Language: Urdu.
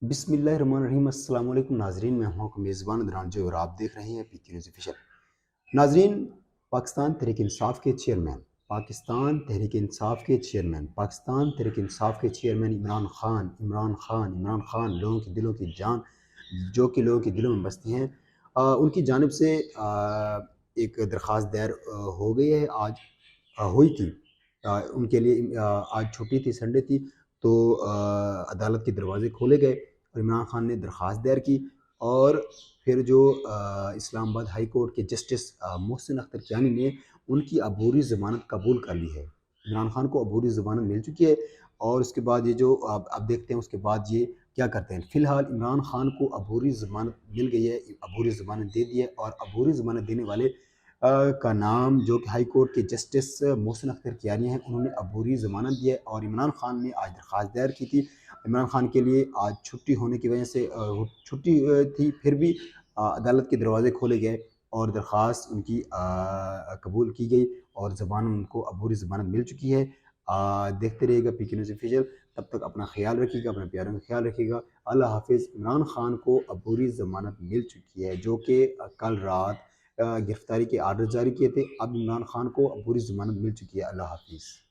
بسم اللہ الرحمن الرحیم۔ السلام علیکم ناظرین، میں ہوں آپ کا میزبان درانجے اور آپ دیکھ رہے ہیں پی کے نیوز آفیشل۔ ناظرین، پاکستان تحریک انصاف کے چیئرمین عمران خان لوگوں کے دلوں کی جان جو کہ لوگوں کے دلوں میں بستی ہیں، ان کی جانب سے ایک درخواست دائر ہو گئی ہے، آج ہوئی تھی۔ ان کے لیے آج چھٹی تھی، سنڈے تھی، تو عدالت کے دروازے کھولے گئے اور عمران خان نے درخواست دائر کی، اور پھر جو اسلام آباد ہائی کورٹ کے جسٹس محسن اختر کیانی نے ان کی عبوری ضمانت قبول کر لی ہے۔ عمران خان کو عبوری ضمانت مل چکی ہے، اور اس کے بعد یہ جو اب دیکھتے ہیں اس کے بعد یہ کیا کرتے ہیں۔ فی الحال عمران خان کو عبوری ضمانت مل گئی ہے، عبوری ضمانت دے دی ہے، اور عبوری ضمانت دینے والے کا نام جو کہ ہائی کورٹ کے جسٹس محسن اختر کیانی ہیں، انہوں نے عبوری ضمانت دی ہے۔ اور عمران خان نے آج درخواست دائر کی تھی۔ عمران خان کے لیے آج چھٹی ہونے کی وجہ سے چھٹی تھی، پھر بھی عدالت کے دروازے کھولے گئے اور درخواست ان کی قبول کی گئی، اور ان کو عبوری ضمانت مل چکی ہے۔ دیکھتے رہیے گا پی کے نیوز آفیشل، تب تک اپنا خیال رکھیے گا، اپنے پیاروں کا خیال رکھیے گا۔ اللہ حافظ۔ عمران خان کو عبوری ضمانت مل چکی ہے، جو کہ کل رات گرفتاری کے آرڈر جاری کیے تھے، اب عمران خان کو عبوری ضمانت مل چکی ہے۔ اللہ حافظ۔